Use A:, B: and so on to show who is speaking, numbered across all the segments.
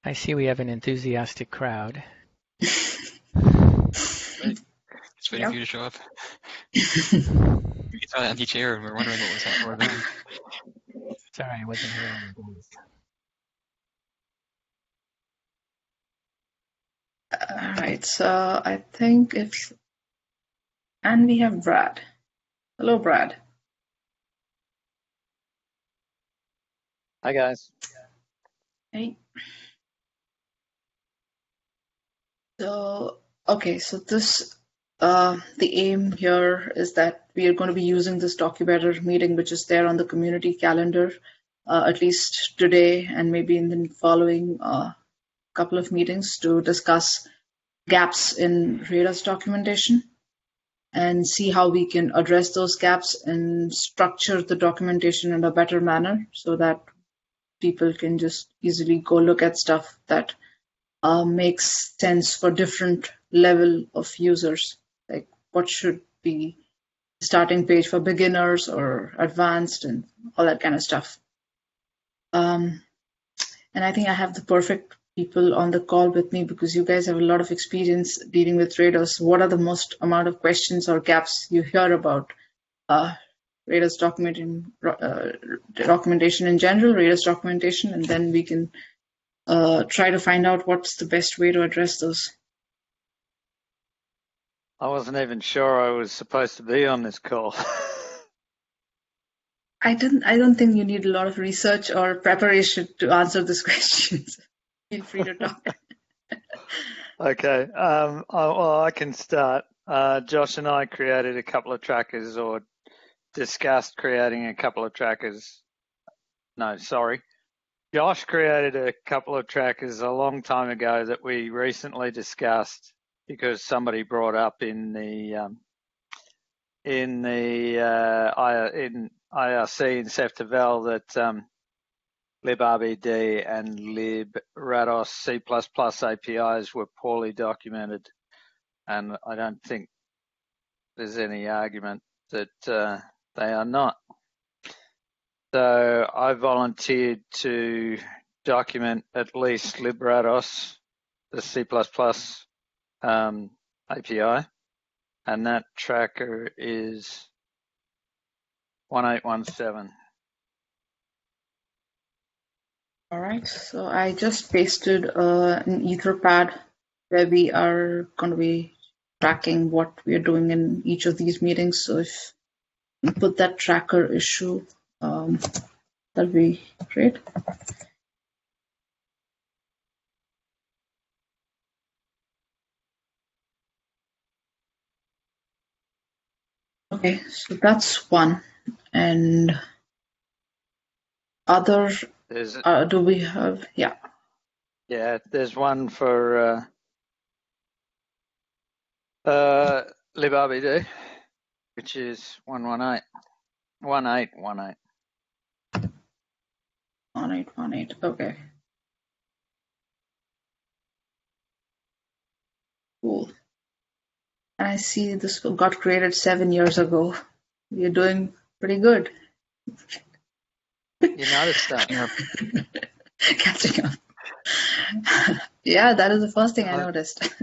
A: I see we have an enthusiastic crowd.
B: Just waiting for you to show up. We saw that empty chair and we're wondering what was happening.
A: Sorry, I wasn't hearing your voice.
C: All right, so I think it's, and we have Brad. Hello, Brad.
D: Hi, guys.
C: Hey. So, okay, so this, the aim here is that we are going to be using this DocUBetter meeting, which is there on the community calendar, at least today and maybe in the following couple of meetings to discuss gaps in Radar's documentation and see how we can address those gaps and structure the documentation in a better manner so that people can just easily go look at stuff that makes sense for different level of users. Like what should be the starting page for beginners or advanced and all that kind of stuff. And I think I have the perfect people on the call with me because you guys have a lot of experience dealing with Rados. What are the most amount of questions or gaps you hear about Rados documentation in general, Rados documentation, and then we can try to find out what's the best way to address those.
D: I wasn't even sure I was supposed to be on this call.
C: I don't think you need a lot of research or preparation to answer these questions. Feel free to talk.
D: Okay. Well, I can start. Josh and I created a couple of trackers, or discussed creating a couple of trackers. No, sorry. Josh created a couple of trackers a long time ago that we recently discussed because somebody brought up in IRC in Ceph that librd and librados C++ APIs were poorly documented, and I don't think there's any argument that they are not. So I volunteered to document at least librados, the C++ API, and that tracker is 1817.
C: All right, so I just pasted an Etherpad where we are going to be tracking what we are doing in each of these meetings. So if you put that tracker issue, that'll be great. Okay, so that's one. And other, do we have, yeah.
D: Yeah, there's one for librd, which is 118. 1818.
C: 1818, okay. Cool. And I see this got created 7 years ago. You're doing pretty good.
D: You noticed that.
C: Catching up. Yeah, that is the first thing I noticed.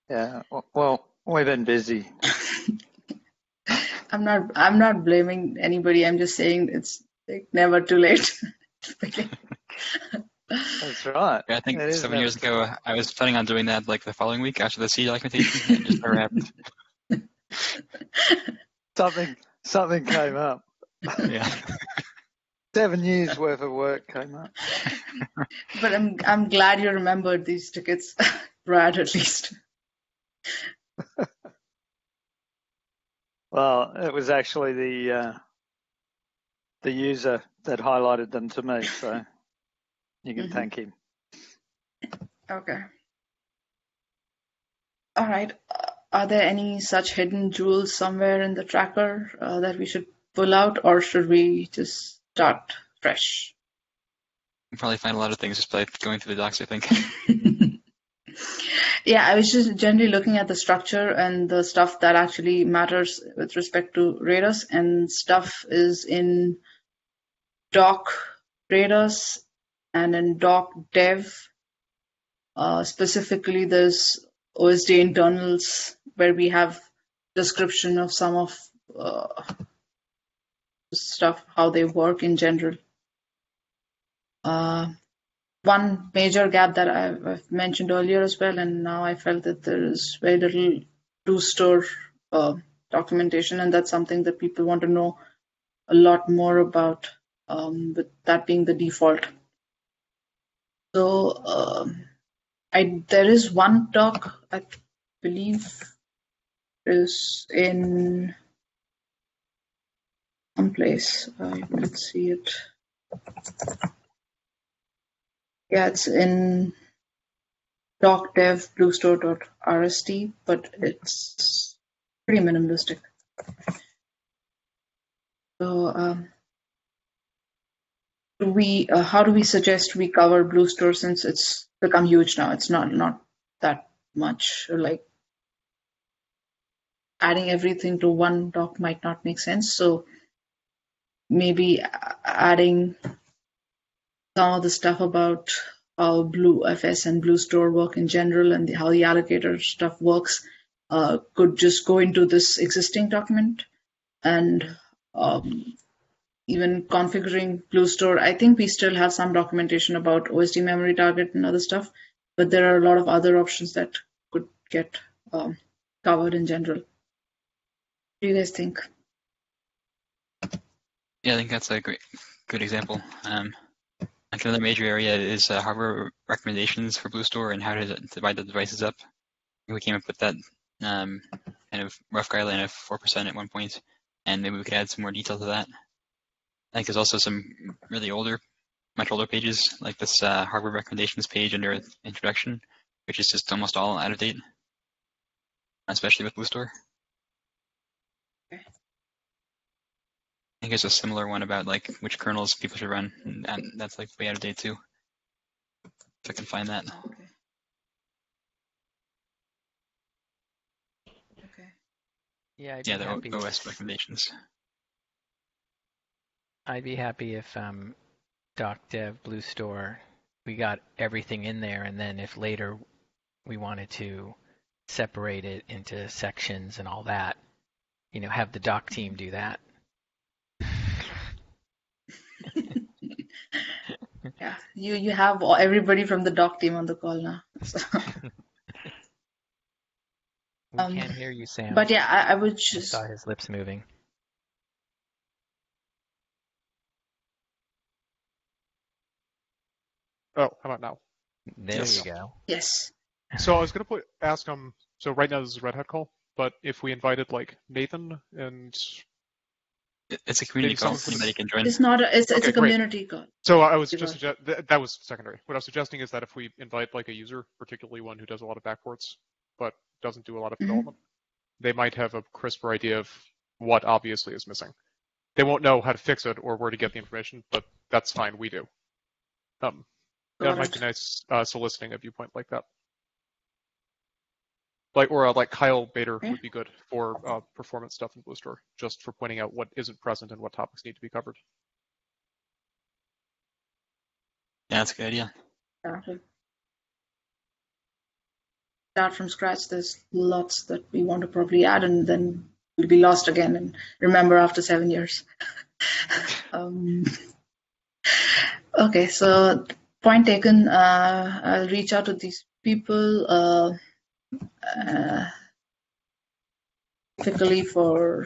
D: Yeah, well, we've been busy.
C: I'm not blaming anybody. I'm just saying it's like never too late.
D: That's right.
B: Yeah, I think 7 years ago, I was planning on doing that like the following week after the C documentation. It just never happened.
D: Something came up.
B: Yeah.
D: 7 years worth of work came up.
C: But I'm glad you remembered these tickets, Brad, at least.
D: Well, it was actually the user that highlighted them to me, so you can thank him.
C: Okay. All right. Are there any such hidden jewels somewhere in the tracker that we should pull out, or should we just start fresh?
B: You probably find a lot of things just by going through the docs, I think.
C: Yeah, I was just generally looking at the structure and the stuff that actually matters with respect to Rados, and stuff is in doc Rados and in DocDev, specifically there's OSD internals where we have description of some of stuff, how they work in general. One major gap that I've mentioned earlier as well, and now I felt that there is very little BlueStore documentation, and that's something that people want to know a lot more about, with that being the default. So there is one doc, I believe, is in some place. You can see it. Yeah, it's in docdev bluestore.rst, but it's pretty minimalistic. So how do we suggest we cover BlueStore since it's become huge now? It's not that much. Like adding everything to one doc might not make sense. So maybe adding some of the stuff about how BlueFS and BlueStore work in general and how the allocator stuff works could just go into this existing document. And even configuring BlueStore, I think we still have some documentation about OSD memory target and other stuff, but there are a lot of other options that could get covered in general. What do you guys think?
B: Yeah, I think that's a good example. Like another major area is hardware recommendations for BlueStore and how to divide the devices up. We came up with that kind of rough guideline of 4% at one point, and maybe we could add some more detail to that. I think there's also some really much older pages, like this hardware recommendations page under introduction, which is just almost all out of date, especially with BlueStore.
C: Okay.
B: I think there's a similar one about like which kernels people should run, and that's like way out of date too. If I can find that.
C: Okay.
A: Yeah,
B: Yeah, the OS recommendations.
A: I'd be happy if docdev BlueStore, we got everything in there, and then if later we wanted to separate it into sections and all that, have the doc team do that.
C: Yeah, you have everybody from the doc team on the call now. So.
A: We can't hear you, Sam.
C: But yeah, I would just.
A: I saw his lips moving.
E: Oh, how about now?
A: There
B: Yes.
A: you go.
C: Yes.
E: So I was gonna ask so right now this is a Red Hat call, but if we invited like Nathan and
B: It's a community
E: Maybe
B: call.
E: someone
B: Anybody can join.
C: It's not. It's
E: Okay,
C: a community call.
E: so I was just that was secondary. What I was suggesting is that if we invite like a user, particularly one who does a lot of backports but doesn't do a lot of development, they might have a crisper idea of what obviously is missing. They won't know how to fix it or where to get the information, but that's fine. We do. That might be nice soliciting a viewpoint like that. Like Kyle Bader would be good for performance stuff in BlueStore, just for pointing out what isn't present and what topics need to be covered.
B: Yeah, that's a good idea.
C: Start from scratch. There's lots that we want to probably add, and then we'll be lost again and remember after 7 years. Okay, so point taken. I'll reach out to these people. Typically for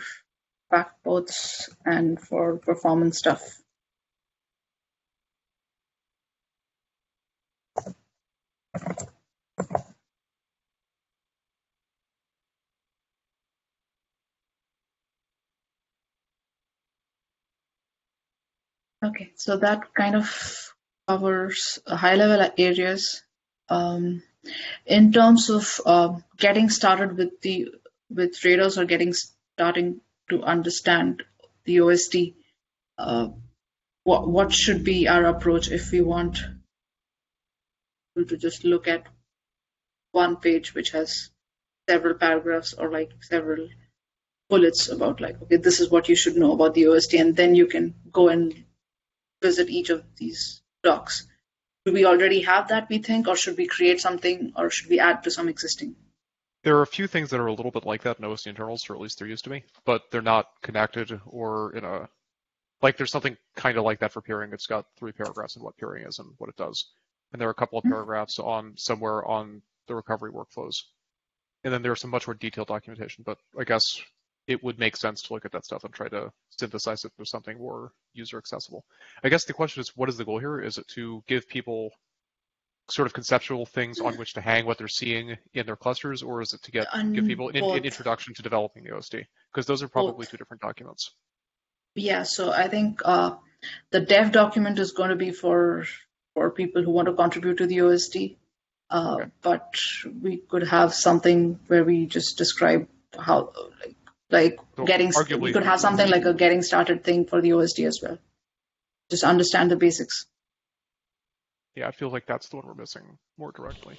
C: backports and for performance stuff. Okay, so that kind of covers high-level areas. In terms of getting started with Rados or starting to understand the OSD, what should be our approach if we want to just look at one page which has several paragraphs or like several bullets about like, okay, this is what you should know about the OSD, and then you can go and visit each of these docs. Do we already have that, we think, or should we create something, or should we add to some existing?
E: There are a few things that are a little bit like that in OSD internals, or at least they're used to me, but they're not connected or in a, like there's something kind of like that for peering. It's got 3 paragraphs on what peering is and what it does. And there are a couple of paragraphs on somewhere on the recovery workflows. And then there's some much more detailed documentation, but I guess it would make sense to look at that stuff and try to synthesize it for something more user accessible. I guess the question is, what is the goal here? Is it to give people sort of conceptual things on which to hang what they're seeing in their clusters, or is it to give people an introduction to developing the OSD? Because those are probably 2 different documents.
C: Yeah, so I think the dev document is going to be for people who want to contribute to the OSD,
E: Okay.
C: but we could have something where we just describe how, like
E: So
C: getting.
E: arguably,
C: we could have something like a getting started thing for the OSD as well. Just understand the basics.
E: yeah, I feel like that's the one we're missing more directly.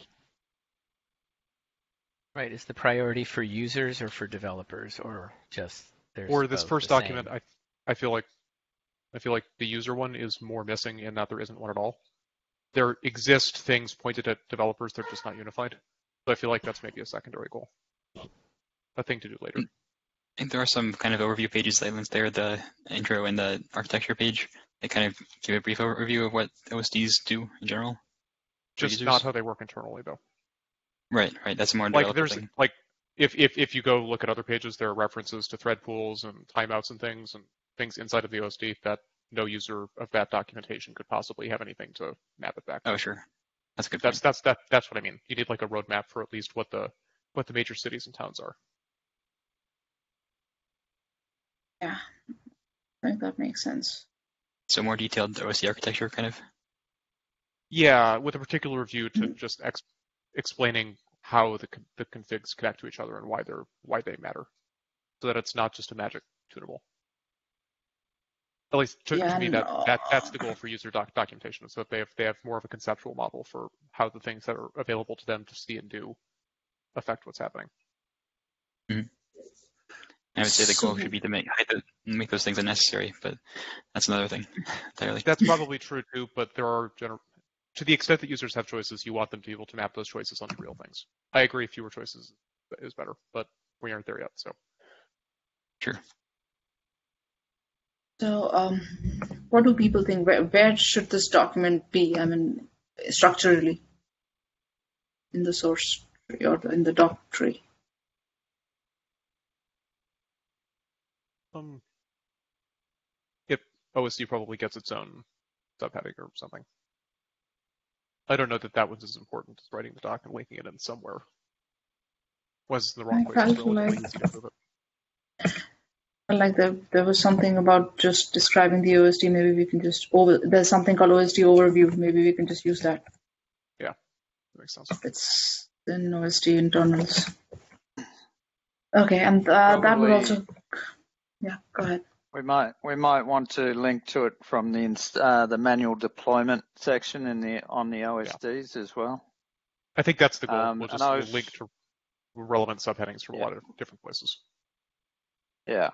A: Right. Is the priority for users or for developers, or just there's
E: Or this
A: both
E: first
A: the
E: document,
A: same?
E: I feel like the user one is more missing in that there isn't one at all. There exist things pointed at developers, they're just not unified. So I feel like that's maybe a secondary goal, a thing to do later.
B: I think there are some kind of overview pages that I linked there, the intro and the architecture page. They kind of give a brief overview of what OSDs do in general.
E: Just not how they work internally, though.
B: Right. That's a more
E: Like
B: developer thing.
E: like if you go look at other pages, there are references to thread pools and timeouts and things inside of the OSD that no user of that documentation could possibly have anything to map it back to.
B: Oh, sure. That's a good point.
E: That's what I mean. You need like a roadmap for at least what the major cities and towns are.
C: Yeah, I think that makes sense.
B: So more detailed OSD architecture, kind of.
E: Yeah, with a particular view to just explaining how the configs connect to each other and why they matter, so that it's not just a magic tunable. At least to me, that's the goal for user documentation, so that they have more of a conceptual model for how the things that are available to them to see and do affect what's happening.
B: Mm-hmm. I would say the goal should be to make those things unnecessary, but that's another thing entirely.
E: That's probably true too, but there are to the extent that users have choices, you want them to be able to map those choices onto real things. I agree, fewer choices is better, but we aren't there yet, so.
B: Sure.
C: So, what do people think? Where should this document be? I mean, structurally, in the source tree or in the doc tree?
E: If OSD probably gets its own subheading or something. I don't know that was as important as writing the doc and linking it in somewhere. Was in the wrong place, it's relatively easy to prove it.
C: Like there was something about just describing the OSD. Maybe we can just there's something called OSD overview. Maybe we can just use that.
E: Yeah, that makes sense.
C: It's in OSD internals. Okay, and that would also. Yeah, go ahead.
D: We might want to link to it from the manual deployment section on the OSDs as well.
E: I think that's the goal. We'll just link to relevant subheadings from a lot of different places.
D: Yeah.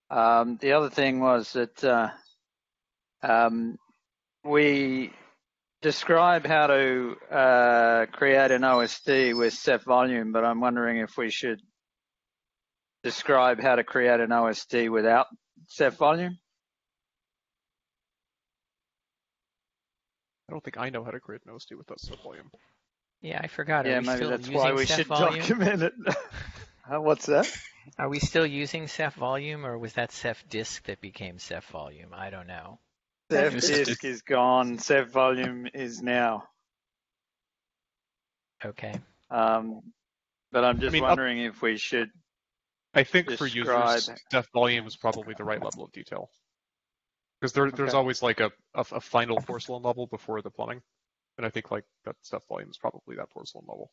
D: The other thing was that we describe how to create an OSD with Ceph volume, but I'm wondering if we should describe how to create an OSD without Ceph volume.
E: I don't think I know how to create an OSD with that Ceph volume.
A: Yeah, I forgot.
D: Yeah, maybe that's why we should document it. What's that?
A: Are we still using Ceph volume, or was that Ceph disk that became Ceph volume? I don't know.
D: Ceph disk is gone. Ceph volume is now.
A: Okay.
D: But I'm just wondering if we should.
E: I think for users, Ceph volume is probably the right level of detail. Because there's always like a final porcelain level before the plumbing. And I think like that Ceph volume is probably that porcelain level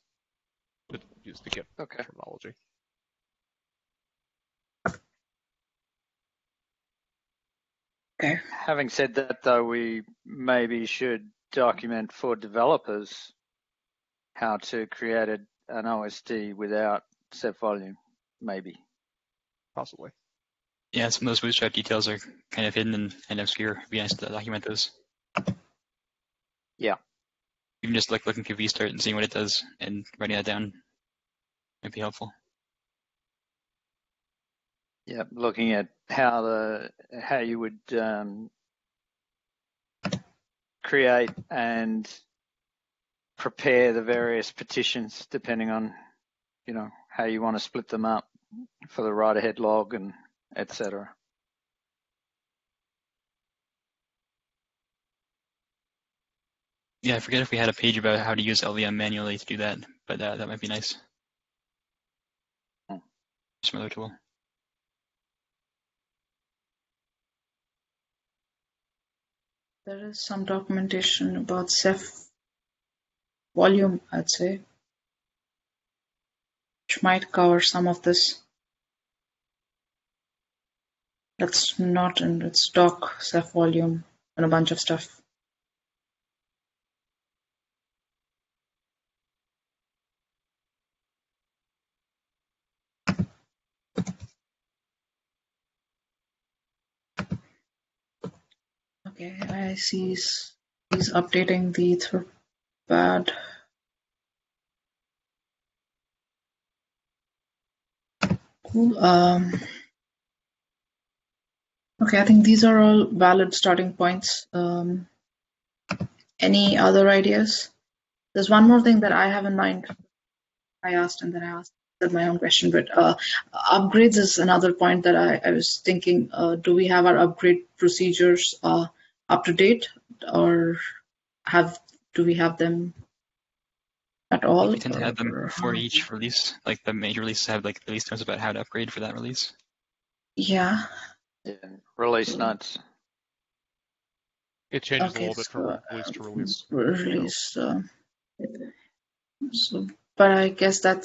E: to use to get terminology.
C: Okay.
D: Having said that, though, we maybe should document for developers how to create an OSD without Ceph volume, maybe.
E: Possibly.
B: Yeah, some of those bootstrap details are kind of hidden and obscure. It'd be nice to document those.
D: Yeah.
B: Even just like looking through VStart and seeing what it does and writing that down might be helpful.
D: Yeah, looking at how you would create and prepare the various petitions depending on, how you want to split them up for the write-ahead log and etc.
B: Yeah, I forget if we had a page about how to use LVM manually to do that, but that might be nice. Some other tool.
C: There is some documentation about Ceph volume, I'd say, which might cover some of this. That's not in its doc, Ceph volume, and a bunch of stuff. Okay, I see he's updating the Etherpad. Cool. Okay, I think these are all valid starting points. Any other ideas? There's one more thing that I have in mind. I asked and then I asked my own question, but upgrades is another point that I was thinking. Do we have our upgrade procedures up to date, or do we have them at
B: I
C: all?
B: think we tend to have them
C: or
B: before each release. Like the major releases have like release notes about how to upgrade for that release.
C: Yeah.
D: Yeah. Release notes.
E: It changes
C: Okay,
E: a little bit from release to release.
C: Release. So, but I guess that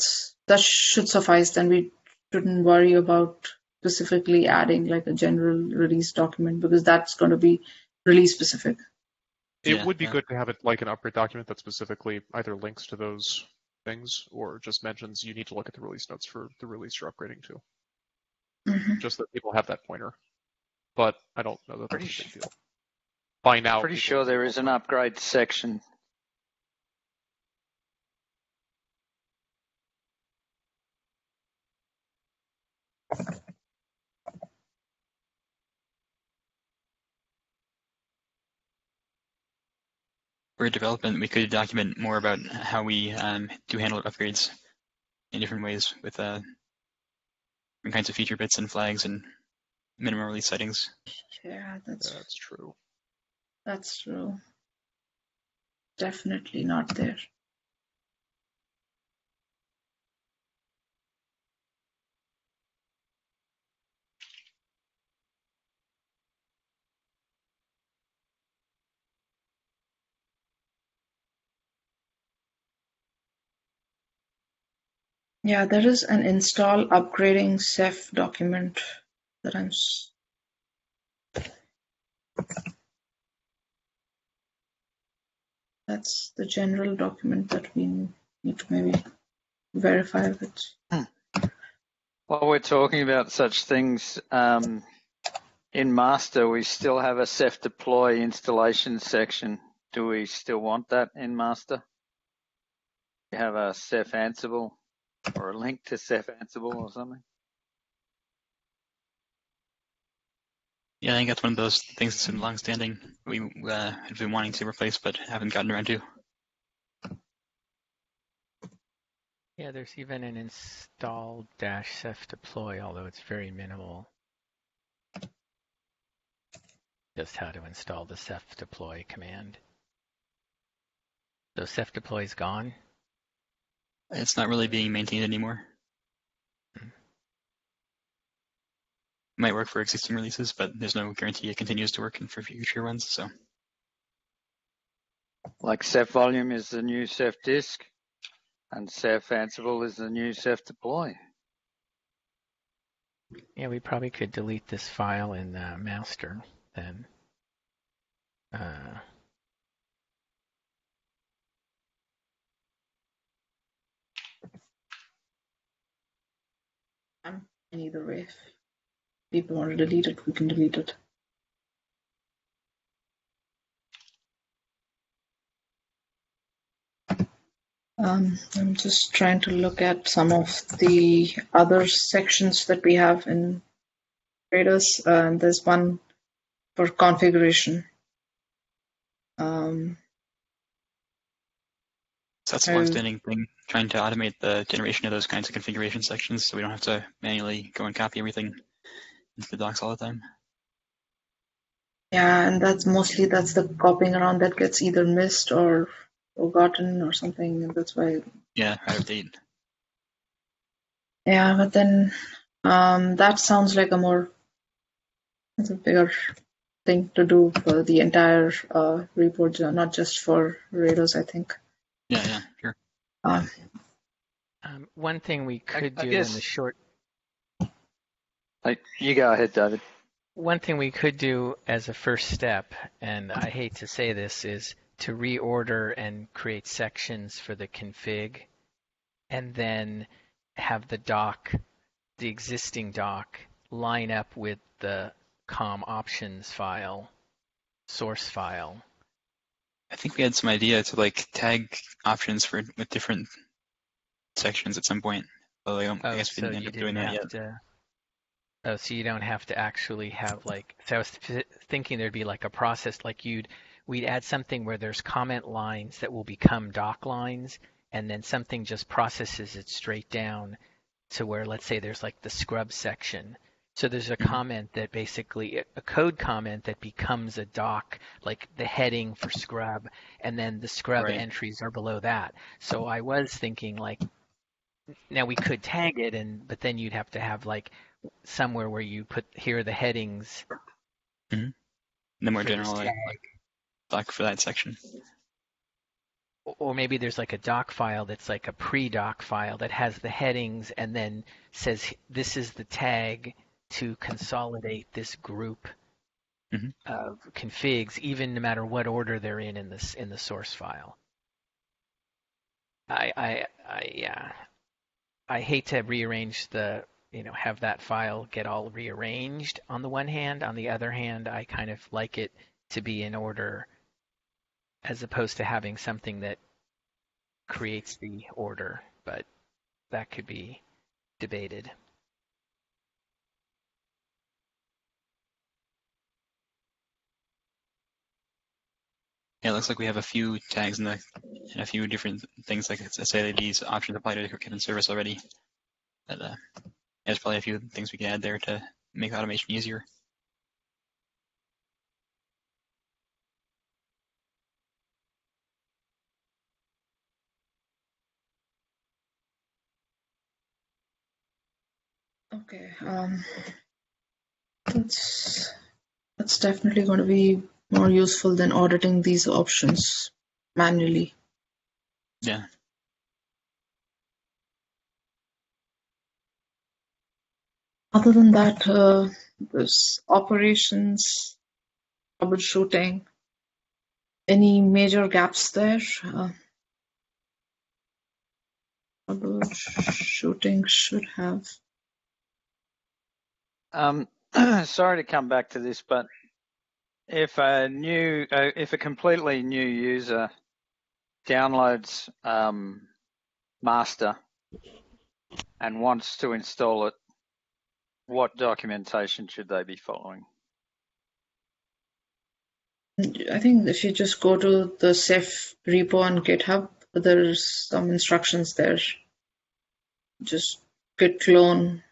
C: should suffice. Then we shouldn't worry about specifically adding like a general release document because that's going to be release specific.
E: It would be good to have it like an upgrade document that specifically either links to those things or just mentions you need to look at the release notes for the release you're upgrading to.
C: Mm-hmm.
E: Just that people have that pointer. But I don't know that that's a big deal. By now,
D: Pretty sure there is an upgrade section.
B: For development, we could document more about how we do handle upgrades in different ways with different kinds of feature bits and flags and minimum release settings.
C: Yeah, that's
E: true.
C: That's true. Definitely not there. Yeah, there is an install upgrading Ceph document that I'm. That's the general document that we need to maybe verify with.
D: While we're talking about such things, in master, we still have a Ceph deploy installation section. Do we still want that in master? You have a Ceph Ansible or a link to Ceph Ansible or something?
B: Yeah, I think that's one of those things that's been long-standing. We have been wanting to replace, but haven't gotten around to.
A: Yeah, there's even an install -ceph deploy, although it's very minimal. Just how to install the ceph deploy command. So ceph deploy is gone.
B: It's not really being maintained anymore. Might work for existing releases, but there's no guarantee it continues to work for future ones. So,
D: like Ceph volume is the new Ceph disk, and Ceph Ansible is the new Ceph deploy.
A: Yeah, we probably could delete this file in master then.
C: I'm in either way. people want to delete it, we can delete it. I'm just trying to look at some of the other sections that we have in Rados, and there's one for configuration.
B: So that's a long-standing thing, trying to automate the generation of those kinds of configuration sections so we don't have to manually go and copy everything into the docs all the time.
C: Yeah, and that's the copying around that gets either missed or forgotten or something, and that's why.
B: Yeah, out of date.
C: Yeah, but then that sounds like it's a bigger thing to do for the entire report, not just for Rados, I think.
B: Yeah, sure.
A: One thing we could do in the short.
D: You go ahead, David.
A: One thing we could do as a first step, and I hate to say this, is to reorder and create sections for the config, and then have the doc, the existing doc, line up with the com options file, source file.
B: I think we had some idea to like tag options with different sections at some point. Although I guess we didn't end up doing that yet.
A: Oh, so you don't have to actually have like. So I was thinking there'd be like a process like we'd add something where there's comment lines that will become doc lines, and then something just processes it straight down to where, let's say, there's like the scrub section. So there's a comment that basically, a code comment that becomes a doc, like the heading for scrub, and then the scrub entries are below that. So I was thinking like, now we could tag it, but then you'd have to have like somewhere where you put, here are the headings.
B: Mm-hmm. The more general like doc for that section.
A: Or maybe there's like a doc file that's like a pre-doc file that has the headings and then says this is the tag to consolidate this group of configs, even no matter what order they're in the source file. I hate to rearrange have that file get all rearranged on the one hand. On the other hand, I kind of like it to be in order as opposed to having something that creates the order, but that could be debated.
B: Yeah, it looks like we have a few tags and a few different things, like say these options apply to a given service already. But there's probably a few things we can add there to make automation easier.
C: Okay, that's definitely going to be more useful than auditing these options manually.
B: Yeah.
C: Other than that, there's operations, troubleshooting. Any major gaps there? Troubleshooting should have.
D: Sorry to come back to this, but if a completely new user downloads master and wants to install it, what documentation should they be following?
C: I think if you just go to the Ceph repo on GitHub, there's some instructions there. Just git clone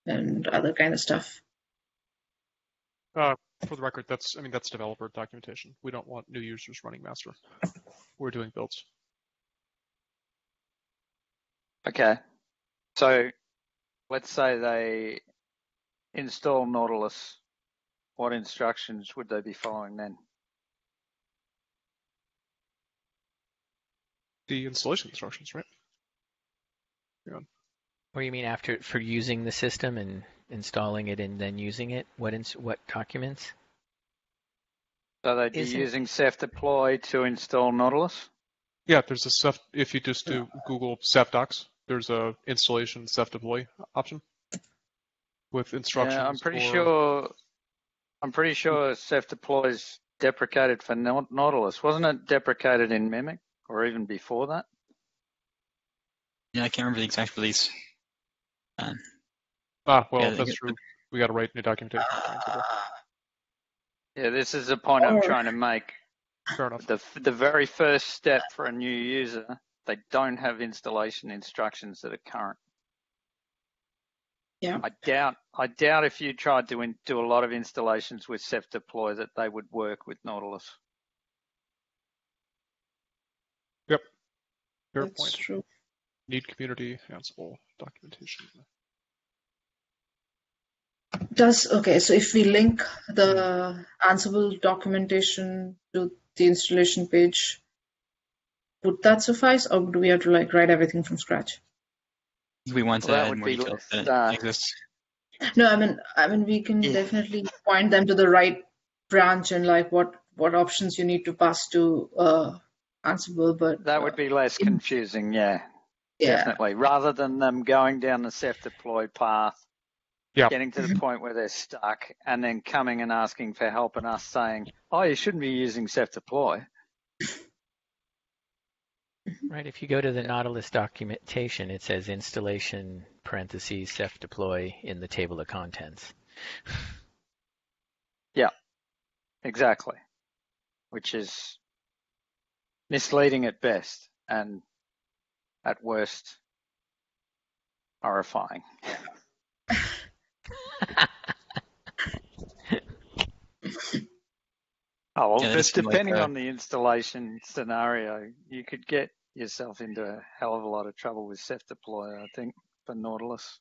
C: and other kind of stuff.
E: For the record, that's developer documentation. We don't want new users running master. We're doing builds.
D: Okay. So let's say they install Nautilus. What instructions would they be following then?
E: The installation instructions, right? Yeah.
A: What do you mean for using the system and installing it and then using it? What documents?
D: So they'd be using Ceph deploy to install Nautilus?
E: Yeah, there's a Ceph, if you just do Google Ceph docs, there's a installation Ceph deploy option. with instructions.
D: Yeah, I'm pretty
E: or...
D: sure Ceph deploy is deprecated for Nautilus. Wasn't it deprecated in Mimic or even before that?
B: Yeah, I can't remember the exact release.
E: Well,
B: yeah,
E: that's true. We got to write new documentation for Ansible.
D: Yeah, this is the point I'm trying to make.
E: Fair enough.
D: The very first step for a new user, they don't have installation instructions that are current.
C: Yeah.
D: I doubt if you tried to do a lot of installations with Ceph deploy that they would work with Nautilus.
E: Yep. Fair
C: That's
E: point.
C: true.
E: Need community Ansible documentation.
C: Okay, so if we link the Ansible documentation to the installation page, would that suffice, or do we have to like write everything from scratch?
B: We want to
D: Well, that
B: add
D: would
B: more
D: be
B: details
D: less,
B: that exists.
C: No, I mean, we can definitely point them to the right branch and like what options you need to pass to Ansible, but
D: that would be less confusing, yeah, definitely. Rather than them going down the Ceph deploy path, getting to the point where they're stuck, and then coming and asking for help and us saying, "Oh, you shouldn't be using Ceph deploy."
A: Right. If you go to the Nautilus documentation, it says installation parentheses Ceph deploy in the table of contents.
D: Yeah, exactly. Which is misleading at best and at worst horrifying. Oh, well,
B: Yeah,
D: depending on the installation scenario, you could get yourself into a hell of a lot of trouble with Ceph deploy, I think, for Nautilus.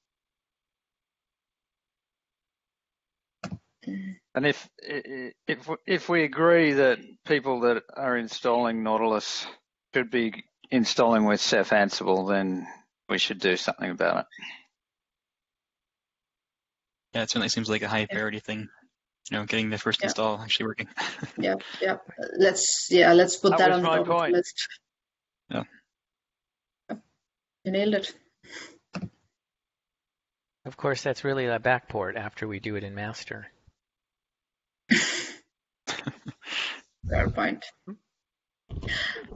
D: And if we agree that people that are installing Nautilus should be installing with Ceph Ansible, then we should do something about it.
B: Yeah, it certainly seems like a high priority thing. Getting the first install actually working.
C: Yeah. Let's put that on the top of the list.
B: Yeah.
C: You nailed it.
A: Of course, that's really a backport after we do it in master.
C: Fair point.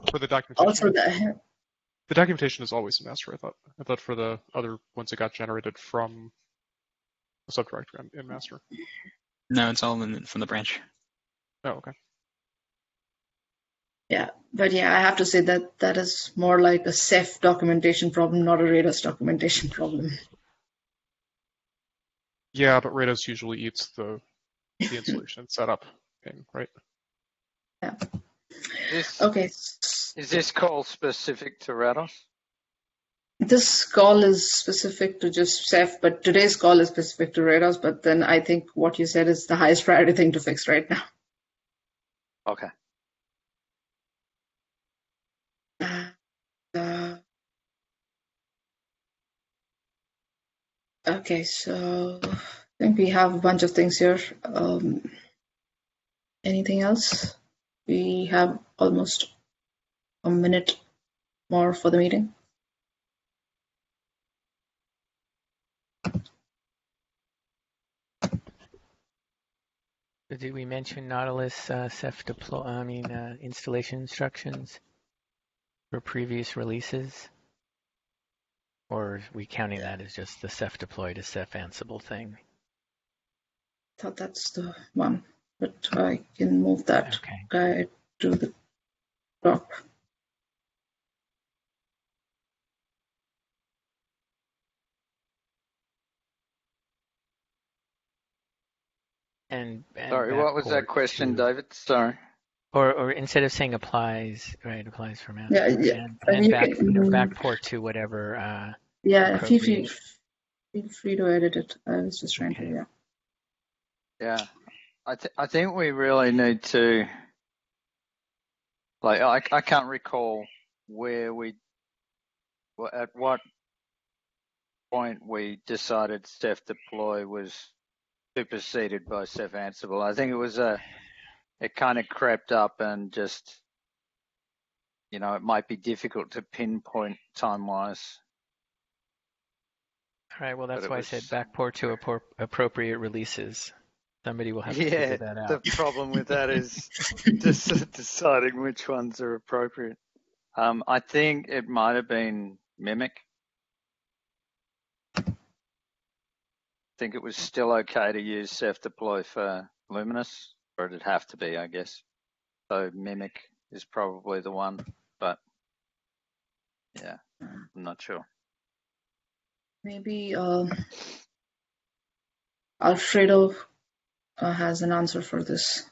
E: For the documentation.
C: Also,
E: the documentation is always in master. I thought for the other ones it got generated from a subdirectory in master.
B: No, it's all from the branch.
E: Oh, okay.
C: Yeah, but I have to say that is more like a Ceph documentation problem, not a Rados documentation problem.
E: Yeah, but Rados usually eats the installation setup thing, right?
C: Yeah.
D: Okay. Is this call specific to Rados?
C: This call is specific to just Ceph, but today's call is specific to Rados. But then I think what you said is the highest priority thing to fix right now.
D: Okay.
C: Okay, so I think we have a bunch of things here. Anything else? We have almost a minute more for the meeting.
A: Did we mention Nautilus Ceph deploy? Installation instructions for previous releases, or are we counting that as just the Ceph deploy to Ceph Ansible thing?
C: I thought that's the one, but I can move that guide to the top.
A: And
D: sorry, what was that question, David? Sorry.
A: Or instead of saying applies, right? Applies for master.
C: Yeah.
A: And backport to whatever.
C: Feel free to edit it. I was just trying to.
D: Yeah, I think we really need to. Like, I can't recall at what point we decided Ceph deploy was superseded by Ceph Ansible. I think it was it kind of crept up and just, it might be difficult to pinpoint time-wise.
A: All right, well,
D: but
A: that's
D: it
A: why I
D: was
A: said backport to appropriate releases. Somebody will have to
D: yeah.
A: figure that
D: The
A: out.
D: problem with that is just deciding which ones are appropriate. I think it might have been Mimic. I think it was still okay to use Ceph deploy for Luminous, or it'd have to be, I guess. So Mimic is probably the one, but yeah, I'm not sure.
C: Maybe Alfredo has an answer for this.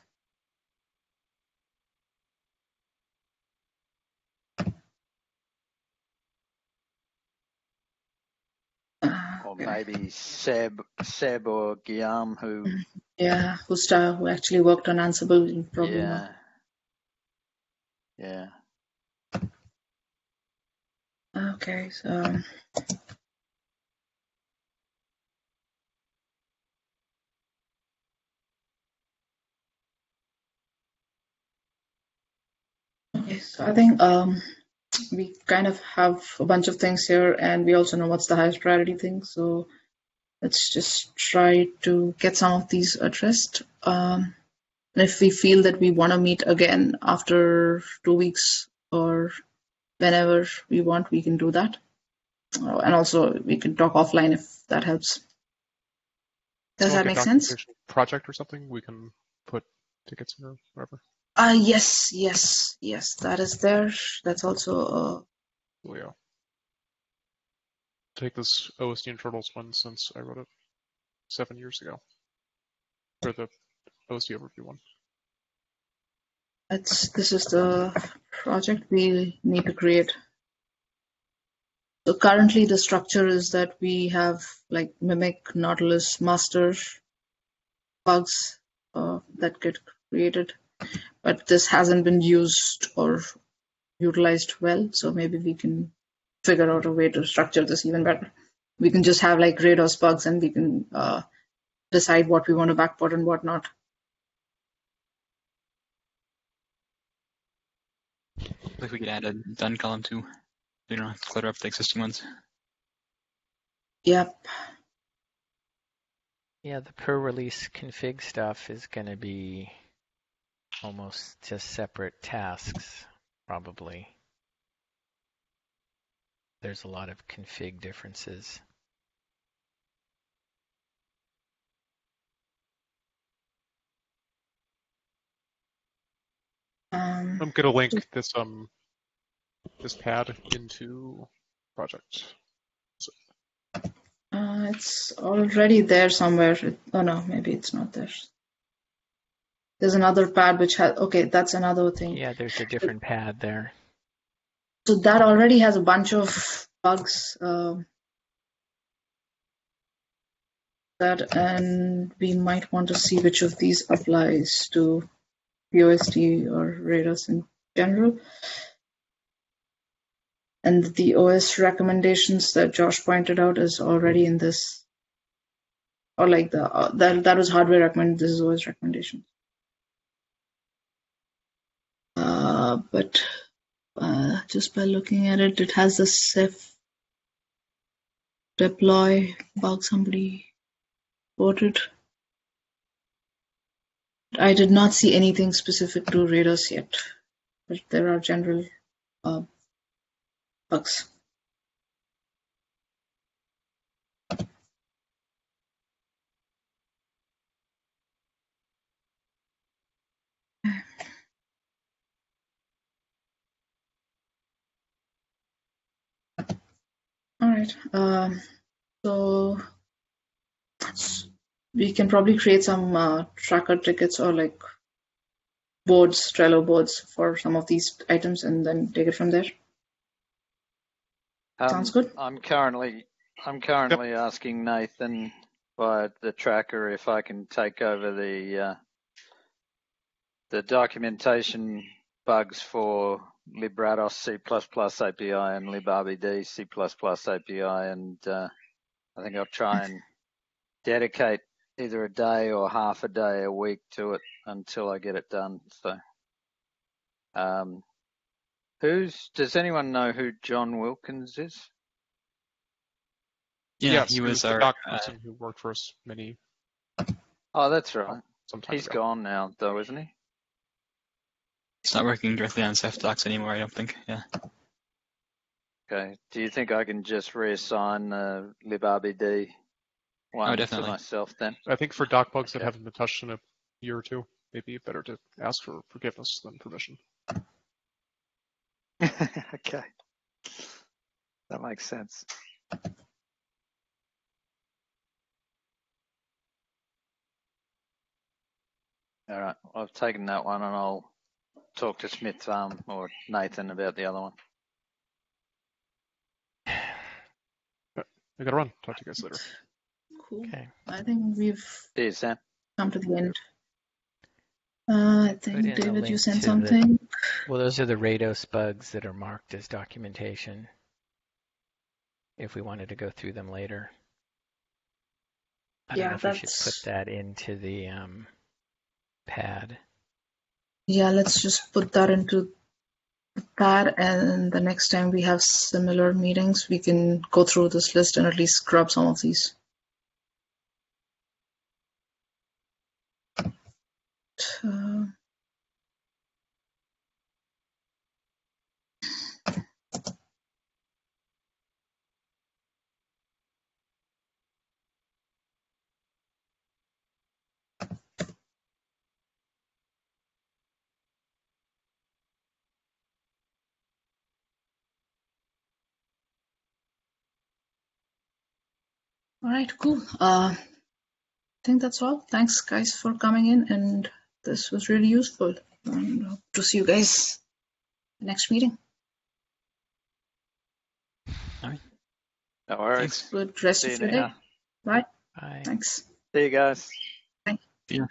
D: Or maybe Seb or Guillaume, who
C: Yeah, who actually worked on Ansible, you probably know.
D: yeah.
C: Okay, so I think we kind of have a bunch of things here, and we also know what's the highest priority thing. So let's just try to get some of these addressed. If we feel that we want to meet again after 2 weeks or whenever we want, we can do that. And also, we can talk offline if that helps. Does that
E: Like a
C: make sense?
E: documentation project or something, we can put tickets in or whatever.
C: Yes, that is there. That's also
E: Oh, yeah. Take this OSD internals one since I wrote it 7 years ago. Or the OSD overview one.
C: this is the project we need to create. So currently the structure is that we have like Mimic, Nautilus, master bugs that get created, but this hasn't been used or utilized well. So maybe we can figure out a way to structure this even better. We can just have like Rados bugs, and we can decide what we want to backport and what not.
B: Like we could add a done column too. We don't have to clutter up the existing ones.
C: Yep.
A: Yeah, the per release config stuff is going to be almost just separate tasks, probably. There's a lot of config differences.
E: I'm gonna link this pad into project.
C: It's already there somewhere. Oh no, maybe it's not there. There's another pad which has, okay, that's another thing.
A: Yeah, there's a different pad there.
C: So that already has a bunch of bugs and we might want to see which of these applies to BOSD or Rados in general. And the OS recommendations that Josh pointed out is already in this, or like that was hardware recommended. This is OS recommendation. But just by looking at it, it has the Ceph deploy bug somebody quoted. I did not see anything specific to Rados yet, but there are general bugs. All right. So we can probably create some tracker tickets or like boards, Trello boards for some of these items, and then take it from there. Sounds good.
D: I'm currently asking Nathan via the tracker if I can take over the documentation bugs for librados C++ API and librbd C++ API, and I think I'll try and dedicate either a day or half a day a week to it until I get it done. So, does anyone know who John Wilkins is?
B: Yeah,
E: Yes,
B: he was
E: the
B: our.
E: doc person who worked for us many
D: Oh, that's right.
E: some time
D: He's
E: ago.
D: gone now, though, isn't he?
B: He's not working directly on Ceph docs anymore, I don't think. Yeah.
D: Okay. Do you think I can just reassign librd one to
B: definitely.
D: myself then?
E: I think for doc bugs that
D: Okay.
E: haven't been touched in a year or two, maybe better to ask for forgiveness than permission.
D: Okay. That makes sense. All right. I've taken that one and I'll talk to Smith or Nathan about the other one.
E: I gotta run. Talk to you guys later.
C: Cool.
A: Okay.
C: I think we've
D: See you, Sam.
C: come to the end. I
A: Put in
C: think,
A: the
C: David, you
A: link
C: sent
A: to
C: something.
A: Well, those are the Rados bugs that are marked as documentation. If we wanted to go through them later. I don't know if we should put that into the pad.
C: Yeah, let's just put that into the pad, and the next time we have similar meetings, we can go through this list and at least scrub some of these. All right, cool. I think that's all. Thanks, guys, for coming in, and this was really useful. And hope to see you guys next meeting.
B: All right.
D: No worries.
B: Thanks.
C: Good rest
D: See
C: of
D: you
C: your day.
D: now.
C: Bye.
A: Bye.
C: Thanks.
D: See you guys.
B: See ya.